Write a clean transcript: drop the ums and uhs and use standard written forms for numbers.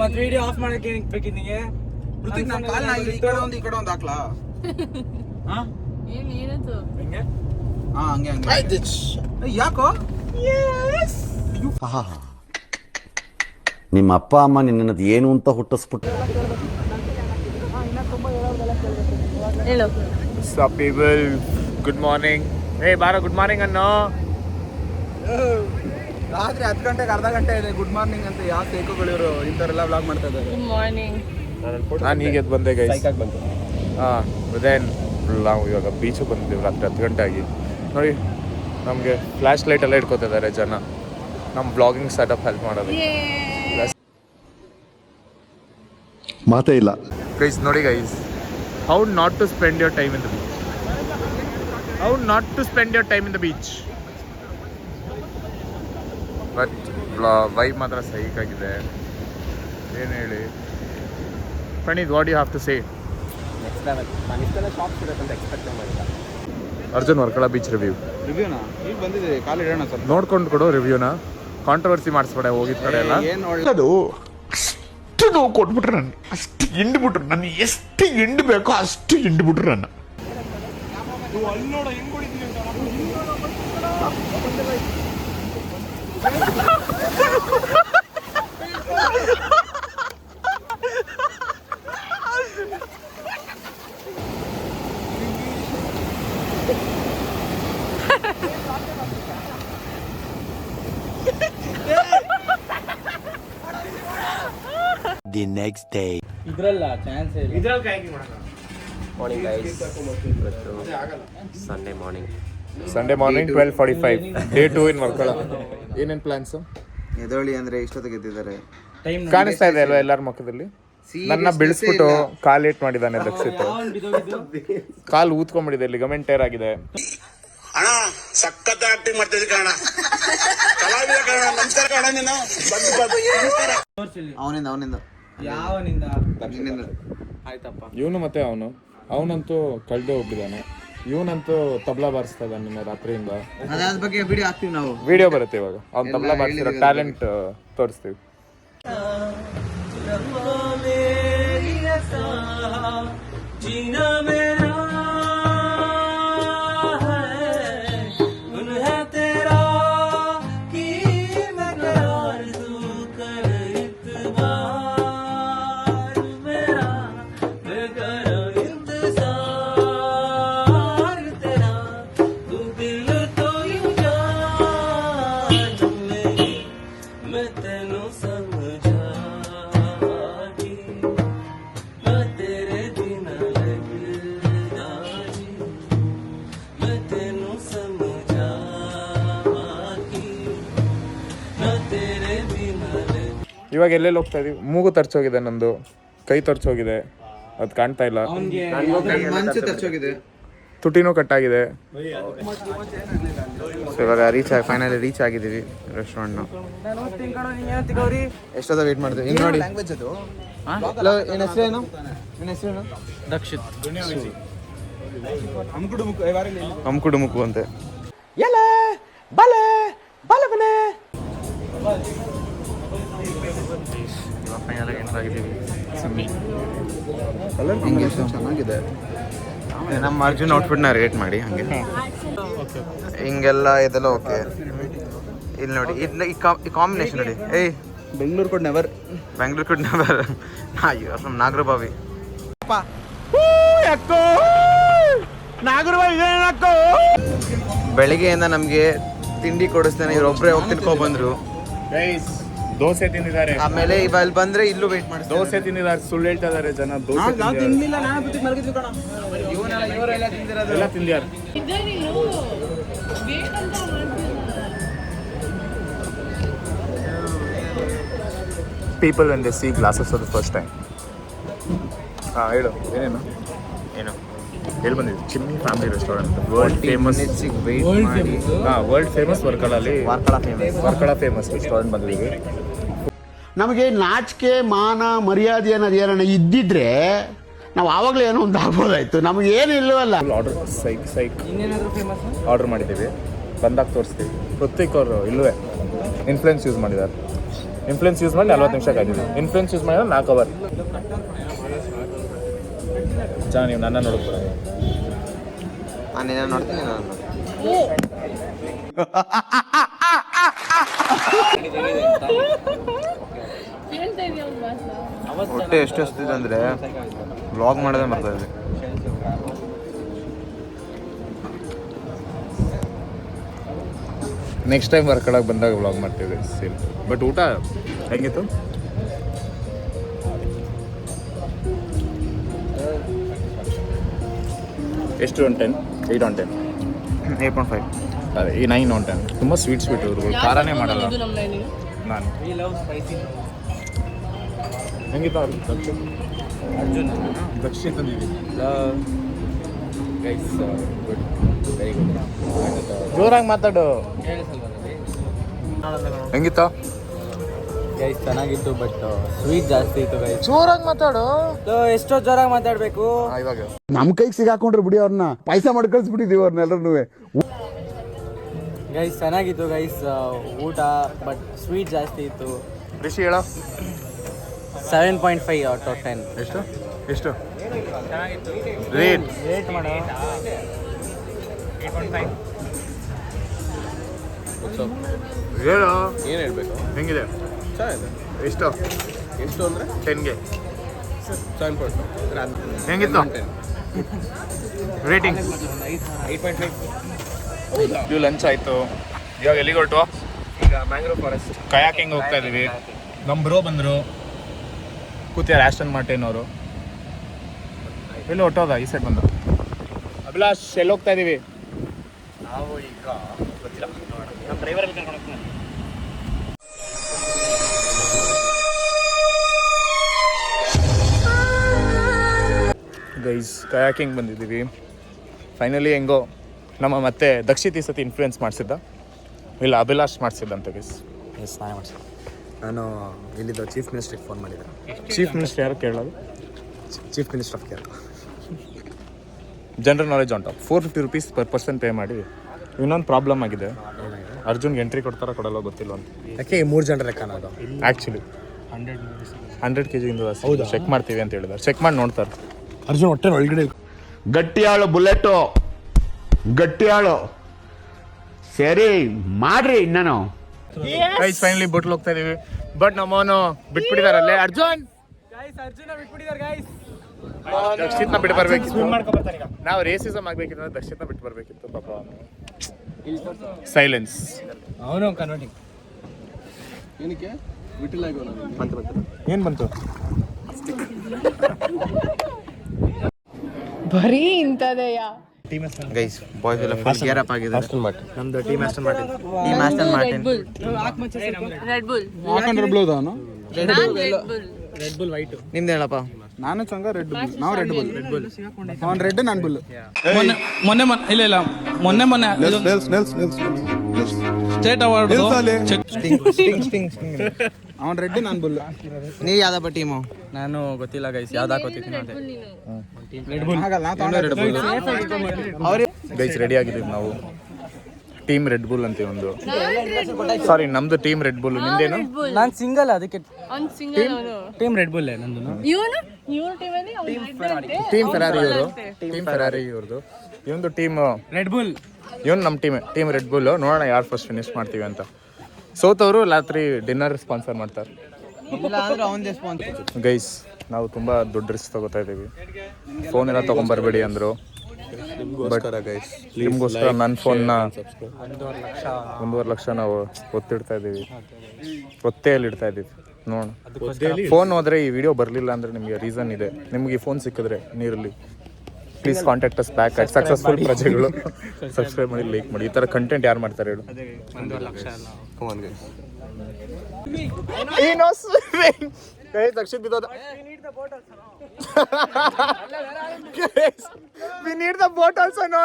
ಮತ್ತೆ video of ಮಾಡಕ್ಕೆ ಏನಕ್ಕೆ ಬೇಕಿದ್ದೀಗೆ ಋತಿಕ್ ನಮ್ಮ ಕಾಲ್ನ ಈ ಕಡೆ ಒಂದು ಹಾಕ್ಲಾ ಏನದು ಹಿಂಗೆ ಹಂಗೆ ಯಾಕೋ ನಿಮ್ಮ ಅಪ್ಪ ಅಮ್ಮ ನಿನ್ನದು ಏನು ಅಂತ ಹುಟ್ಟಿಸ್ಬಿಟ್ಟು ಹೇಳು Sup people, good morning. Hey ಬಾರೋ ಗುಡ್ ಮಾರ್ನಿಂಗ್ ಅನ್ನೋ. ರಾತ್ರಿ 10 ಗಂಟೆಗೆ ಅರ್ಧ ಗಂಟೆ ಇದೆ ಗುಡ್ ಮಾರ್ನಿಂಗ್ ಅಂತ ಯಾವ ಸೇಕುಗಳಿವರು ಇಂಥವರೆಲ್ಲ ವ್ಲಾಗ್ ಮಾಡ್ತಾ ಇದ್ದಾರೆ. Good morning. ನಾನು ಹೀಗೆ ಬಂದೆ ಗೈಸ್. ಸೈಕಾಗಿ ಬಂತು. ದೆನ್ ನಾವು ಇವಾಗ ಬೀಚಿಗೆ ಬಂದಿದ್ದೀವಿ ರಾತ್ರಿ 10 ಗಂಟೆ ಆಗಿ. ನೋಡಿ ನಮಗೆ ಫ್ಲ್ಯಾಶ್ ಲೈಟ್ ಎಲ್ಲ ಇಟ್ಕೋತಿದ್ದಾರೆ ಜನ ನಮ್ಮ ಬ್ಲಾಗಿಂಗ್ ಸೆಟಪ್ ಹೆಲ್ಪ್ ಮಾಡೋದಕ್ಕೆ. ಮಾತೇ ಇಲ್ಲ ಗೈಸ್ ನೋಡಿ guys, how not to spend your time in the beach. How not to spend your time in the beach. But vibe ಮಾತ್ರ ಸೈಕಾಗಿದೆ. ಏನು ಹೇಳಿ Praneeth, what you have to say? Next level. ನಾನು ಇಷ್ಟೆಲ್ಲ ಶಾಪ್ಸ್ ಇರುತ್ತೆ ಅಂತ ಎಕ್ಸ್ಪೆಕ್ಟ್ ಮಾಡಿಲ್ಲ. ಅರ್ಜುನ್ ವರ್ಕಳ ಬೀಚ್ ರಿವ್ಯೂನಾ ಈಗ ಬಂದಿದ್ದೀವಿ, ಕಾಲು ಇಡೋಣ ಸ್ವಲ್ಪ. ನೋಡ್ಕೊಂಡು ಕೊಡು ರಿವ್ಯೂನ. ಕಾಂಟ್ರವರ್ಸಿ ಮಾಡಿಸ್ಬೇಡ ಹೋಗಿದ್ ಕಡೆ ಎಲ್ಲ. ಏನು ಒಳ್ಳೆದು ಅಷ್ಟು ನೋವು ಕೊಟ್ಬಿಟ್ರೆ ನಾನು, ಅಷ್ಟು ಹಿಂಡ್ಬಿಟ್ರು ನಾನು, ಎಷ್ಟು ಹಿಂಡ್ಬೇಕೋ ಅಷ್ಟು ಹಿಂಡ್ಬಿಟ್ರು ನನ್ನ. ದಿ ನೆಕ್ಸ್ಟ್ ಡೇ ಇದ್ರಲ್ಲ ಚಾನ್ಸ್ ಇಲ್ಲ. ಇದ್ರಲ್ಲಿ ಕಾಯ್ಕಿ ಮಾಡೋಣ. Morning guys, Sunday morning. Sunday morning 12:45 day 2 ಇನ್ ವರ್ಕಳ. ಏನೇನು ಪ್ಲಾನ್ಸು? ಎದೋಳಿ ಅಂದ್ರೆ ಇಷ್ಟೊತ್ತಿಗೆ ಎದ್ದಿದ್ದಾರೆ. ಕಾಣಿಸ್ತಾ ಇದೆ ಅಲ್ವಾ ಎಲ್ಲರ ಮುಖದಲ್ಲಿ? ನನ್ನ ಬೀಳಿಸ್ಬಿಟ್ಟು ಕಾಲ್ ಏಟ್ ಮಾಡಿದ್ದಾನೆ ದಕ್ಷಿತ್. ಕಾಲು ಊದ್ಕೊಂಡ್ಬಿಟ್ಟಿದೆ, ಲಿಗಮೆಂಟ್ ಟೇರ್ ಆಗಿದೆ. ಅಣ್ಣ ಸಖತ್ ಆಕ್ಟಿಂಗ್ ಮಾಡ್ತಿದ್ದೆ ಕಣ, ಕಲಾವಿದ ಕಣ, ನಮಸ್ಕಾರ ಕಣ ನೀನು. ಅವನಿಂದ ಯಾವನಿಂದ ನಿನ್ನಿಂದ ಆಯ್ತಪ್ಪ. ಇವನು ಮತ್ತೆ ಅವನಂತೂ ಕಳ್ದೆ ಹೋಗ್ಬಿದ್ದಾನೆ. ಇವನಂತೂ ತಬ್ಲಾ ಬಾರಿಸ್ತಾ ಇದ್ದಾನೆ ನಿನ್ನೆ ರಾತ್ರಿಯಿಂದ. ಅದ್ರ ಬಗ್ಗೆ ವಿಡಿಯೋ ಹಾಕ್ತೀವಿ ನಾವು. ವಿಡಿಯೋ ಬರುತ್ತೆ ಇವಾಗ. ಅವ್ನು ತಬ್ಲಾ ಬಾರಿಸಿರೋ ಟ್ಯಾಲೆಂಟ್ ತೋರಿಸ್ತೀವಿ. ಇವಾಗ ಎಲ್ಲೆಲ್ಲಿ ಹೋಗ್ತಾ ಇದೀವಿ? ಮೂಗು ತರ್ಚೋಗಿದೆ, ನಂದು ಕೈ ತರ್ಚೋಗಿದೆ, ಅದು ಕಾಣ್ತಾ ಇಲ್ಲ. ಮನ್ಸು ತರ್ಚೋಗಿದೆ, ತುಟಿನೂ ಕಟ್ಟಾಗಿದೆ. ಇವಾಗ ಫೈನಲಿ ರೀಚ್ ಆಗಿದ್ದೀವಿ ರೆಸ್ಟೋರೆಂಟ್ನ. ಎಷ್ಟೊತ್ತ ವೇಟ್ ಮಾಡ್ತೀವಿ. ಇನ್ನು ನೋಡಿ ಲ್ಯಾಂಗ್ವೇಜ್ ಅದು. ಏನು ಹೆಸರೇನು? ದಕ್ಷಿತ್ ಹಮ್ಕುಡುಮುಕು ಅಂತೆ. ಫೈನಲ್ ಎಂಟರ್ ಆಗಿದ್ದೀವಿ. ಹಿಂಗೆ ಎಷ್ಟು ಚೆನ್ನಾಗಿದೆ. ನಮ್ಮ ಅರ್ಜುನ್ ಔಟ್ಫಿಟ್ನ ರೇಟ್ ಮಾಡಿ ಹಂಗೆ. ಹಿಂಗೆಲ್ಲ ಇದೆಲ್ಲ ಓಕೆ. ಇಲ್ಲಿ ನೋಡಿ, ಈ ಕಾಂಬಿನೇಷನ್ ನೋಡಿ. ಏಯ್ ಬೆಂಗಳೂರು ಕುಡ್ ನೆವರ್. ಅಯ್ಯೋ ಫ್ರಮ್ ನಾಗರಬಾವಿ. ಬೆಳಿಗ್ಗೆಯಿಂದ ನಮಗೆ ತಿಂಡಿ ಕೊಡಿಸ್ತೇನೆ, ಇವ್ರೊಬ್ಬರೇ ಹೋಗಿ ತಿನ್ಕೊಂಡ್ ಬಂದ್ರು. ದೋಸೆ ತಿಂದಿದ್ದಾರೆ. ಆಮೇಲೆ ಇಲ್ಲಿ ಬಂದ್ರೆ ಇಲ್ಲೂ ವೇಟ್ ಮಾಡಿ ದೋಸೆ ತಿಂದಿದ್ದಾರೆ. ಸುಳ್ಳು ಹೇಳ್ತಾ ಇದಾರೆ ಜನ. ದೋಸೆ ಎಲ್ಲ ತಿಂದಿದ್ದಾರೆ. People when they see glasses for the first time. ಹೇಳು ಏನೇನು ಹೇಳಿ ಬಂದಿದ್ವಿ. Chimney family restaurant, world famous. World famous Varkala famous restaurant ಬಂದಿದ್ದೀವಿ. ನಮಗೆ ನಾಚಿಕೆ ಮಾನ ಮರ್ಯಾದೆ ಅನ್ನೋದು ಏನನ್ನ ಇದ್ದಿದ್ರೆ ನಾವು ಆವಾಗಲೇ ಏನೋ ಒಂದು ಆಗ್ಬೋದಾಯ್ತು. ನಮಗೆ ಏನು ಇಲ್ಲವಲ್ಲ. ಆರ್ಡರ್ ಆರ್ಡರ್ ಮಾಡಿದ್ದೀವಿ, ಬಂದಾಗ ತೋರಿಸ್ತೀವಿ. ಪ್ರತ್ಯೇಕ ಅವರು ಇಲ್ಲವೇ ಇನ್ಫ್ಲುಯೆನ್ಸ್ ಯೂಸ್ ಮಾಡಿದ್ದಾರೆ. ಇನ್ಫ್ಲೂಯೆನ್ಸ್ ಯೂಸ್ ಮಾಡಿ 40 ನಿಮಿಷ ಕಾಯ್ದಿದ್ವಿ. ಇನ್ಫ್ಲೂಯೆನ್ಸ್ ಯೂಸ್ ಮಾಡಿದ್ರೆ 4 ಅವರ್. ಚೆನ್ನಾಗಿ ನೀವು ನನ್ನ ನೋಡ್ಬೋದು. ನಾನು ನೋಡ್ತೀನಿ ನಾನು ಕೇಳ್ತಾ ಇದೀಯ ಅವ್ನ ಮಾತನ್ನ. ಹೊಟ್ಟೆ ಎಷ್ಟು ಹಸ್ತಿದೆ ಅಂದರೆ ವ್ಲಾಗ್ ಮಾಡೋದೇ ಮಾಡ್ತಾ ಇದ್ದೆ. ನೆಕ್ಸ್ಟ್ ಟೈಮ್ ವರ್ಕಡಾಗಿ ಬಂದಾಗ ವ್ಲಾಗ್ ಮಾಡ್ತೀವಿ ಸೇಮ್. ಬಟ್ ಊಟ ಹೆಂಗಿತ್ತು? ಎಷ್ಟು on 10? 8 on 10. 8.5. ಅದೇ ಈ 9 on 10. ತುಂಬ ಸ್ವೀಟ್ ಇವ್ರು ಖಾರನೇ ಮಾಡಲ್ಲ. ಇದು ನಮ್ಮ ಲೈನಿಗೆ ನಾನು ವಿ ಲವ್ ಸ್ಪೈಸಿ. ಹೆಂಗಿತ್ತು ಅವ್ರು ಅರ್ಜುನ್ ದಕ್ಷಿಣ ತಂದಿದ್ದೀವಿ. Guys good, very good. ಜೋರಾಗಿ ಮಾತಾಡು. ಹೆಂಗಿತ್ತು? ಗೈಸ್ ಚೆನ್ನಾಗಿತ್ತು, ಬಟ್ ಸ್ವೀಟ್ ಜಾಸ್ತಿ ಇತ್ತು ಗೈಸ್. ಜೋರಾಗಿ ಮಾತಾಡು. ಎಷ್ಟೋ ಜೋರಾಗಿ ಮಾತಾಡಬೇಕು. ಇವಾಗ ನಮ್ ಕೈಗೆ ಸಿಗಾಕೊಂಡ್ರೆ ಬಿಡಿ ಅವ್ರನ್ನ ಪಾಯಸ ಮಾಡಿ ಕಳ್ಸಿಬಿಟ್ಟಿದೀವಿ ಅವ್ರನ್ನೆಲ್ಲರೂ. ಗೈಸ್ ಚೆನ್ನಾಗಿತ್ತು ಗೈಸ್ ಊಟ, ಬಟ್ ಸ್ವೀಟ್ ಜಾಸ್ತಿ ಇತ್ತು. ರಿಷಿ ಹೇಳ 7.5 ಔಟ್ ಆಫ್ 10. ಎಷ್ಟು ಎಷ್ಟು ಚೆನ್ನಾಗಿತ್ತು. ರೇಟ್ ಮಾಡೋ 8.5. ಹೇಳು. ಏನು ಹೇಳ್ಬೇಕು? ಹೆಂಗಿದೆ? ಚೆನ್ನಾಗಿದೆ. ಎಷ್ಟು ಅಂದರೆ 10ಗೆ 7.5. ಹೆಂಗಿತ್ತು ರೇಟಿಂಗ್? 8.5. ಇದು ಲಂಚ್ ಆಯಿತು. ಇವಾಗ ಎಲ್ಲಿಗೆ ಹೊರಟು? ಈಗ ಮ್ಯಾಂಗ್ರೋವ್ ಫಾರೆಸ್ಟ್ ಕಯಾಕಿಂಗ್ ಹೋಗ್ತಾ ಇದ್ದೀವಿ. ನಮ್ಮ ಬ್ರೋ ಬಂದರು, ಕೂತಿಯಾರ ಆಸ್ಟನ್ ಮಾರ್ಟಿನ್ ಅವರು. ಎಲ್ಲಿ ಹೊಟ್ಟೋದ? ಈ ಸೈಡ್ ಬಂದ. ಅಭಿಲಾಷ್ ಎಲ್ಲಿ ಹೋಗ್ತಾ ಇದ್ದೀವಿ? ನಾವು ಈಗ ಗೊತ್ತಿಲ್ಲ, ನಮ್ಮ ಡ್ರೈವರಲ್ಲಿ ಕರ್ಕೊಂಡು ಹೋಗ್ತೀನಿ. ಗೈಸ್ ಕಯಾಕಿಂಗ್ ಬಂದಿದ್ದೀವಿ ಫೈನಲಿ. ಹೆಂಗೋ ನಮ್ಮ ಮತ್ತೆ ದಕ್ಷಿತ್ ಈ ಸತಿ ಇನ್ಫ್ಲೂಯೆನ್ಸ್ ಮಾಡಿಸಿದ್ದ, ಇಲ್ಲ ಅಭಿಲಾಷ್ ಮಾಡಿಸಿದ್ದಂತೆ ಗೈಸ್. ಎಸ್, ನಾನು ಮಾಡ್ತೀನಿ. ನಾನು ಇಲ್ಲಿದ್ದ ಚೀಫ್ ಮಿನಿಸ್ಟ್ರಿಗೆ ಫೋನ್ ಮಾಡಿದ್ದೆ. ಚೀಫ್ ಮಿನಿಸ್ಟರ್ ಯಾರು ಕೇಳೋದು? Chief minister of Kerala. General knowledge on top. 450 rupees per person pay ಮಾಡಿ. ಇನ್ನೊಂದು ಪ್ರಾಬ್ಲಮ್ ಆಗಿದೆ, ಅರ್ಜುನ್ಗೆ ಎಂಟ್ರಿ ಕೊಡ್ತಾರೋ ಕೊಡಲ್ಲ ಗೊತ್ತಿಲ್ಲ ಅಂತ. ಯಾಕೆ 3 ಜನರ ಲೆಕ್ಕನ ಅದು? ಆ್ಯಕ್ಚುಲಿ 100 kg ಇಂದ ಚೆಕ್ ಮಾಡ್ತೀವಿ ಅಂತ ಹೇಳಿದ್ದಾರೆ. ಚೆಕ್ ಮಾಡಿ ನೋಡ್ತಾರೆ. ಅರ್ಜುನ್ ಹೊಟ್ಟೆ ಒಳಗಡೆ ಗಟ್ಟಿಯಾಳು ಬುಲೆಟು, ಗಟ್ಟಿಯಾಳು. ಸರಿ ಮಾಡ್ರಿ ಇನ್ನೇನು. ಗೈಸ್ ಫೈನಲಿ ಬೋಟ್ಲ್ ಹೋಗ್ತಾ ಇದೀವಿ. ಬಟ್ ನಮ್ಮವನು ಬಿಟ್ಬಿಟ್ಟಿದಾರಲ್ಲೇ. ಅರ್ಜುನ್ ಅರ್ಜುನ ಬಿಟ್ಬಿಟ್ಟಿದ್ದಾರೆ ಗೈಸ್. ದಕ್ಷಿತ್ನ ಬಿಟ್ಟು ಬರ್ಬೇಕಿತ್ತು. ನಾವು ರೇಸಿಸಮ್ ಆಗ್ಬೇಕಿತ್ತು ಅಂದ್ರೆ ದಕ್ಷಿತ್ನ ಬಿಟ್ಟು ಬರ್ಬೇಕಿತ್ತು. ಪಾಪ ಸೈಲೆನ್ಸ್. ಅವನು ಕನ್ವರ್ಟಿಂಗ್. ಏನು ಬಂತು? ಬರೀ ಇಂಥದೆಯಾ? ಗೈಸ್ ಬಾಯ್ಸ್ ಎಲ್ಲ ಫುಲ್ ಗೇರ್ ಅಪ್ ಆಗಿದೆ. ನಮ್ದು team Aston Martin. Team Aston Martin. Red bull. ಹಾಕೊಂಡ್ರೆ ಬ್ಲೂ ಅವನು. Red bull white. ನಿಮ್ದು ಹೇಳಪ್ಪ. ನಾನು ಚಂಗ ರೆಡ್ ಬುಲ್. ನಾವು ರೆಡ್ ಬುಲ್. ಅವ್ನು ರೆಡ್, ನಾನು ಬುಲ್. ಮೊನ್ನೆ ಸ್ಟೇಟ್ ಅವಾರ್ಡ್ ಅವ್ನು ರೆಡ್, ನಾನು ಬುಲ್. ನೀವು ಯಾವ್ದಪ್ಪ ಟೀಮು? ನಾನು ಗೊತ್ತಿಲ್ಲ ಗೈಸ್, ಯಾವ್ದು ಹಾಕೋತೀನಿ ರೆಡ್ ಬುಲ್ ನೀನು. ಗೈಸ್ ರೆಡಿ ಆಗಿದ್ದೀವಿ ನಾವು. ಟೀಮ್ ರೆಡ್ ಬುಲ್ ಅಂತ ಒಂದು. ಸಾರಿ, ನಮ್ದು ಟೀಮ್ ರೆಡ್ ಬುಲ್. ನಿಂದೇನು? ನಾನು ಸಿಂಗಲ್, ಅದಕ್ಕೆ ಅವ್ನು ಸಿಂಗಲ್ ಅವನು. ಟೀಮ್ ರೆಡ್ ಬುಲ್ ನಂದು. ಇವನು ಟೀಮಲ್ಲಿ ಟೀಮ್ ಫೆರಾರಿ ಇವರು. ಟೀಮ್ ಫೆರಾರಿ ಇವ್ರದ್ದು. ಇವೊಂದು ಟೀಮ್ ರೆಡ್ ಬುಲ್. ಇವನು ನಮ್ಮ ಟೀಮ್ ರೆಡ್ ಬುಲ್. ನೋಡೋಣ ಯಾರು ಫಸ್ಟ್ ಫಿನಿಶ್ ಮಾಡ್ತೀವಿ ಅಂತ. ಸೋತವರು ರಾತ್ರಿ ಡಿನ್ನರ್ ಸ್ಪಾನ್ಸರ್ ಮಾಡ್ತಾರೆ. ಇಲ್ಲ ಅಂದ್ರೆ ಅವನದೇ ಸ್ಪಾನ್ಸರ್. ಗೈಸ್ ನಾವು ತುಂಬ ದೊಡ್ಡ ರಿಸ್ಕ್ ತಗೋತಾ ಇದ್ದೀವಿ. ಫೋನ್ ಎಲ್ಲ ತೊಗೊಂಬರ್ಬೇಡಿ ಅಂದರು. ಬಟ್ ನಿಮಗೋಸ್ಕರ ನನ್ನ ಫೋನ್ನ 1.5 ಲಕ್ಷ ನಾವು ಒತ್ತಿಡ್ತಾ ಇದ್ದೀವಿ. ಒತ್ತೆಯಲ್ಲಿ ಇಡ್ತಾ ಇದ್ದೀವಿ. ನೋಡೋಣ. ಫೋನ್ ಹೋದರೆ ಈ ವಿಡಿಯೋ ಬರಲಿಲ್ಲ ಅಂದರೆ ನಿಮಗೆ ರೀಸನ್ ಇದೆ. ನಿಮಗೆ ಈ ಫೋನ್ ಸಿಕ್ಕಿದ್ರೆ ನೀರಲ್ಲಿ please contact us back at successful ಪ್ರಜೆಗಳು. ಸಬ್ಸ್ಕ್ರೈಬ್ ಮಾಡಿ, ಲೈಕ್ ಮಾಡಿ. ಈ ಥರ ಕಂಟೆಂಟ್ ಯಾರು ಮಾಡ್ತಾರೆ ಹೇಳು? 1 ಲಕ್ಷ ಅಲ್ಲ. Dakshit ಬಿದ್ದೋದ. We need the boat also. No.